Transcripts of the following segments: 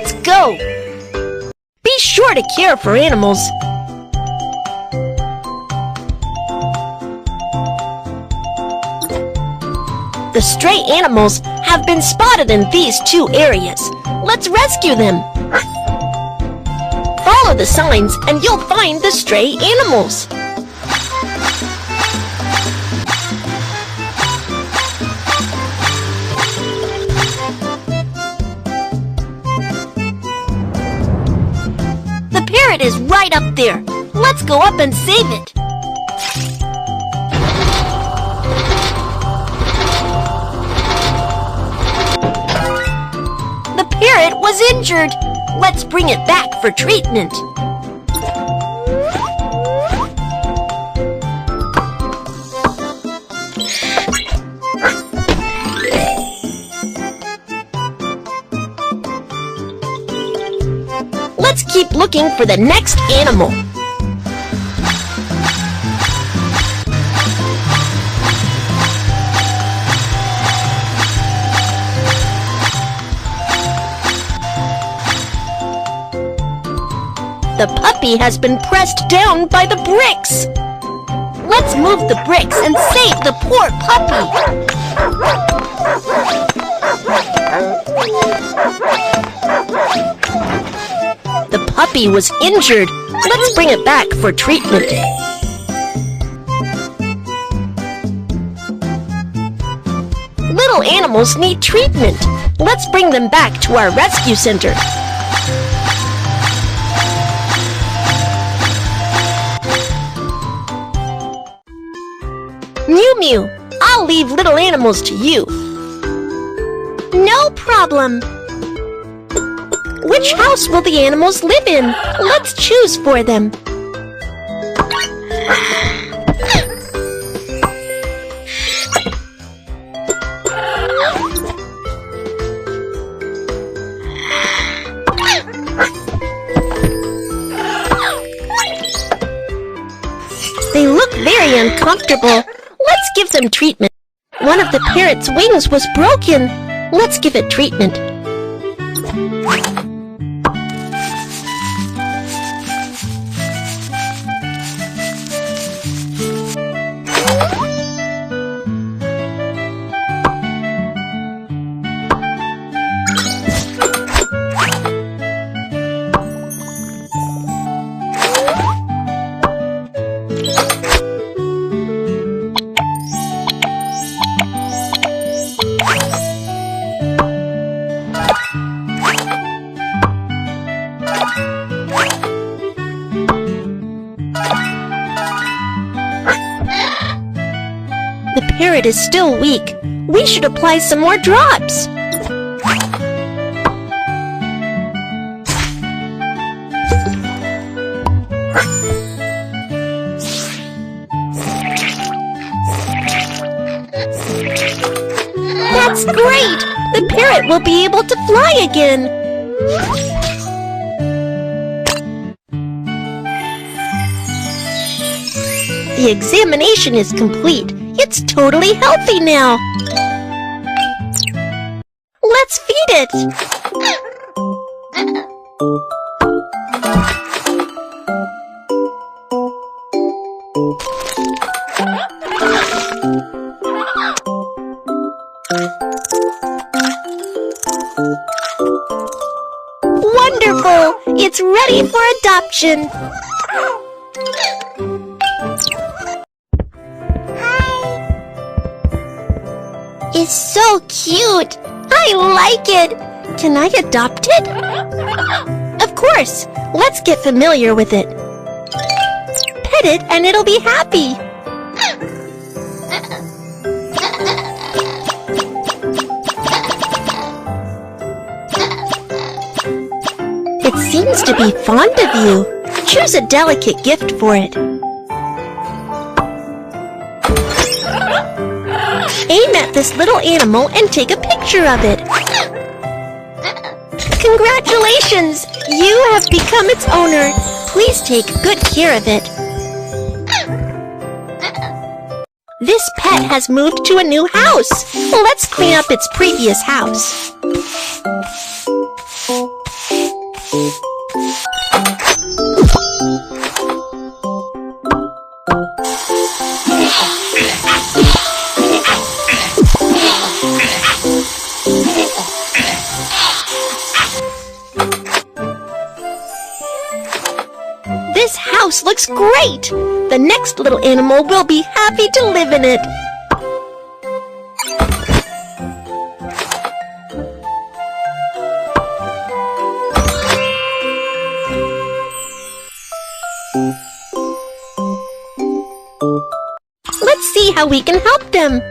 Let's go! Be sure to care for animals. The stray animals have been spotted in these two areas. Let's rescue them. Follow the signs and you'll find the stray animals. The parrot is right up there. Let's go up and save it. The parrot was injured. Let's bring it back for treatment. Let's keep looking for the next animal. The puppy has been pressed down by the bricks. Let's move the bricks and save the poor puppy. The puppy was injured. Let's bring it back for treatment. Little animals need treatment. Let's bring them back to our rescue center. Mew Mew, I'll leave little animals to you. No problem. Which house will the animals live in? Let's choose for them. They look very uncomfortable. Let's give them treatment. One of the parrot's wings was broken. Let's give it treatment. The parrot is still weak. We should apply some more drops. That's great! The parrot will be able to fly again. The examination is complete. It's totally healthy now. Let's feed it. Wonderful! It's ready for adoption. It's so cute. I like it. Can I adopt it? Of course. Let's get familiar with it. Pet it and it'll be happy. It seems to be fond of you. Choose a delicate gift for it. Aim at this little animal and take a picture of it. Congratulations! You have become its owner. Please take good care of it. This pet has moved to a new house. Let's clean up its previous house. house looks great! The next little animal will be happy to live in it. Let's see how we can help them.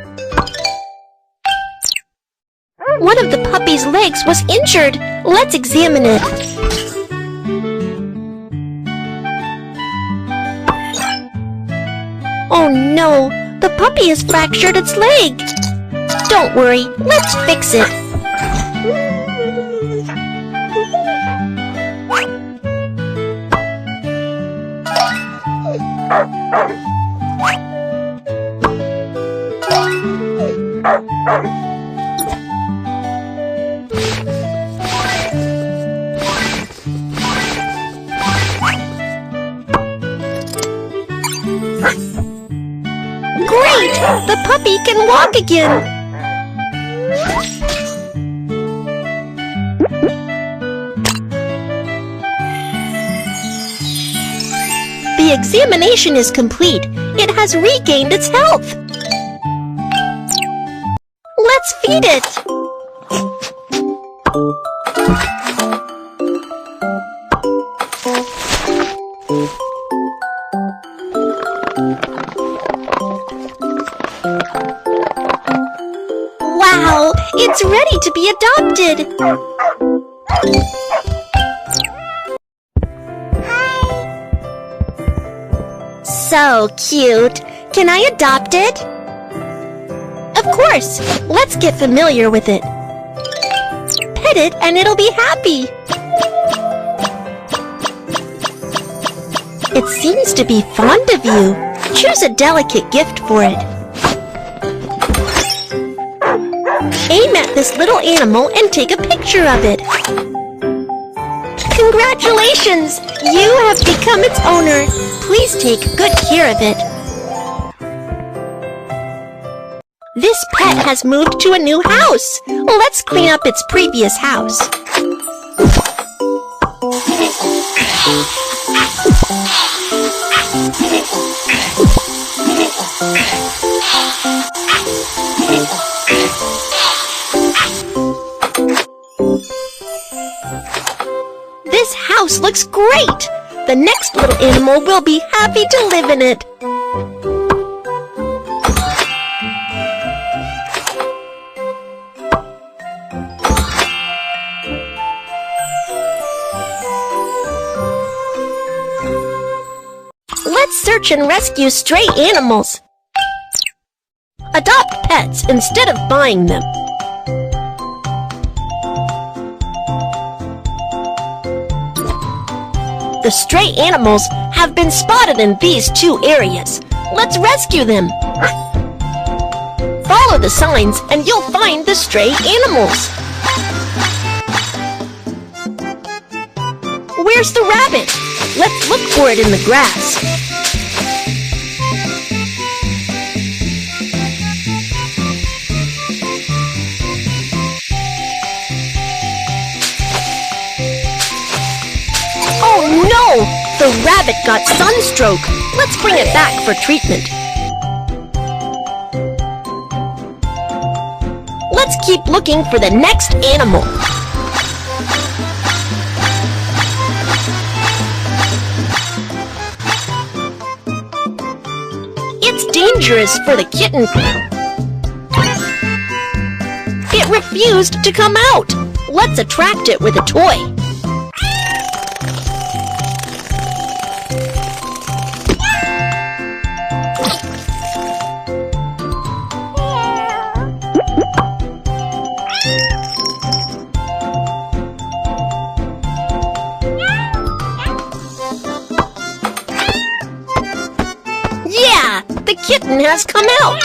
One of the puppy's legs was injured. Let's examine it. Oh no, the puppy has fractured its leg. Don't worry, let's fix it. Great! The puppy can walk again! The examination is complete. It has regained its health. Let's feed it! Wow, it's ready to be adopted! So cute! Can I adopt it? Of course! Let's get familiar with it. Pet it and it'll be happy! It seems to be fond of you. Choose a delicate gift for it. Aim at this little animal and take a picture of it. Congratulations! You have become its owner. Please take good care of it. This pet has moved to a new house. Let's clean up its previous house. This house looks great! The next little animal will be happy to live in it. Let's search and rescue stray animals. Adopt pets instead of buying them. The stray animals have been spotted in these two areas. Let's rescue them. Follow the signs and you'll find the stray animals. Where's the rabbit? Let's look for it in the grass. Oh no! The rabbit got sunstroke. Let's bring it back for treatment. Let's keep looking for the next animal. It's dangerous for the kitten. It refused to come out. Let's attract it with a toy. Yeah, the kitten has come out.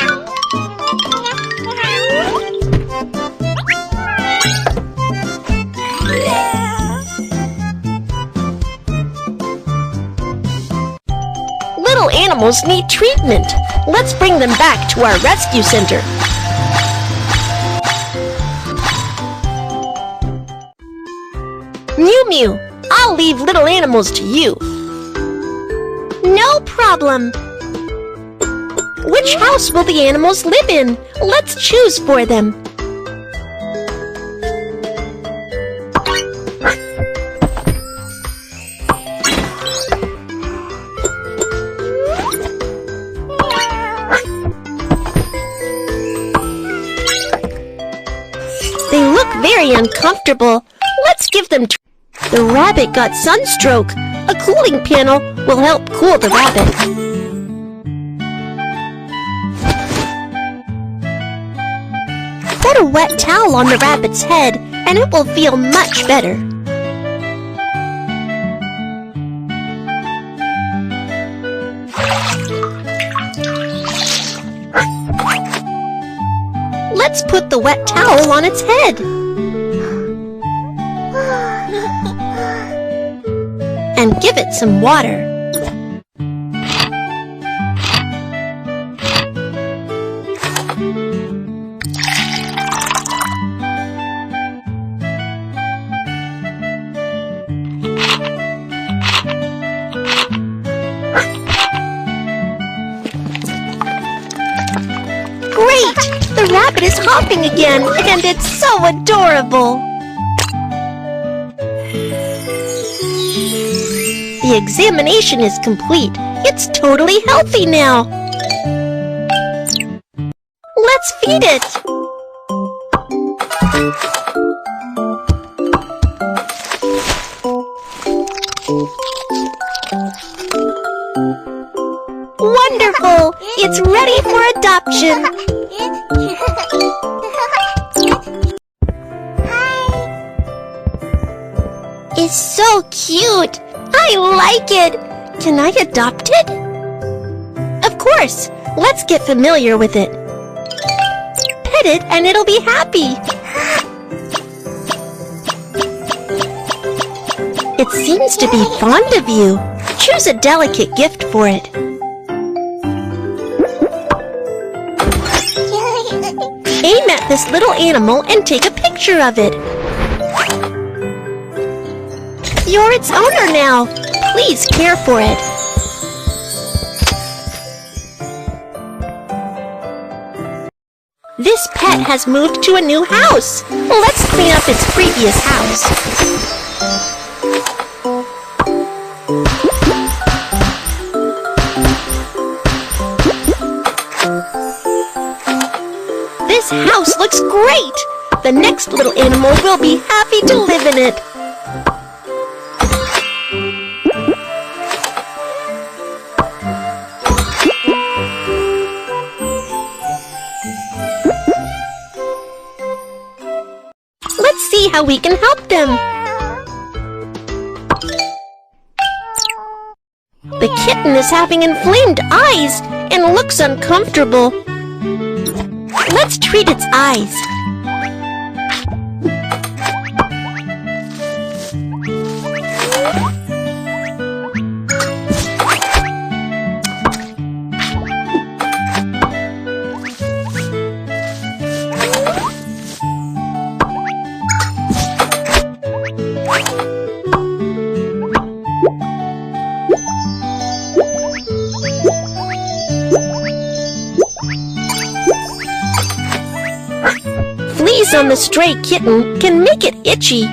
Little animals need treatment. Let's bring them back to our rescue center. Mew Mew, I'll leave little animals to you. problem. Which house will the animals live in? Let's choose for them. They look very uncomfortable. Let's give them The rabbit got sunstroke. A cooling panel will help cool the rabbit. Put a wet towel on the rabbit's head and it will feel much better. Let's put the wet towel on its head. And give it some water. Great! The rabbit is hopping again, and it's so adorable! The examination is complete. It's totally healthy now. Let's feed it. Wonderful! It's ready for adoption. It's so cute. I like it! Can I adopt it? Of course! Let's get familiar with it. Pet it and it'll be happy. It seems to be fond of you. Choose a delicate gift for it. Aim at this little animal and take a picture of it. You're its owner now. Please care for it. This pet has moved to a new house. Let's clean up its previous house. This house looks great. The next little animal will be happy to live in it. Let's see how we can help them. The kitten is having inflamed eyes and looks uncomfortable. Let's treat its eyes. Fleas on the stray kitten can make it itchy.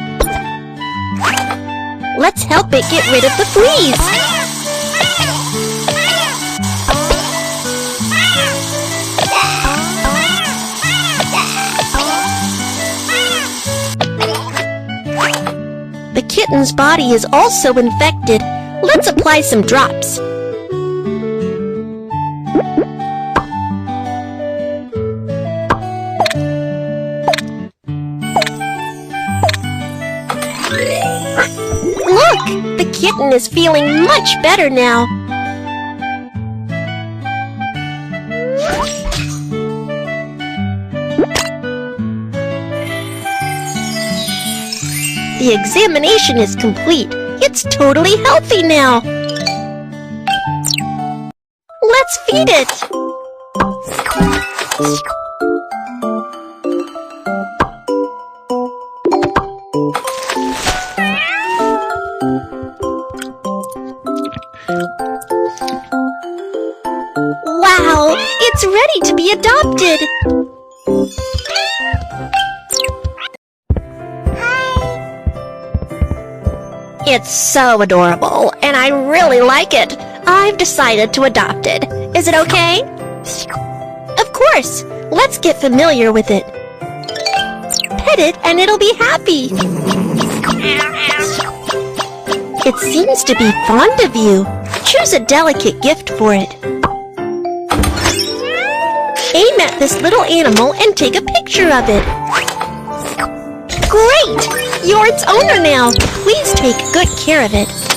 Let's help it get rid of the fleas. The kitten's body is also infected. Let's apply some drops. Look! The kitten is feeling much better now. The examination is complete. It's totally healthy now. Let's feed it. It's ready to be adopted. It's so adorable, and I really like it. I've decided to adopt it. Is it okay? Of course. Let's get familiar with it. Pet it, and it'll be happy. It seems to be fond of you. Choose a delicate gift for it. Aim at this little animal and take a picture of it. Great! You're its owner now. Please take good care of it.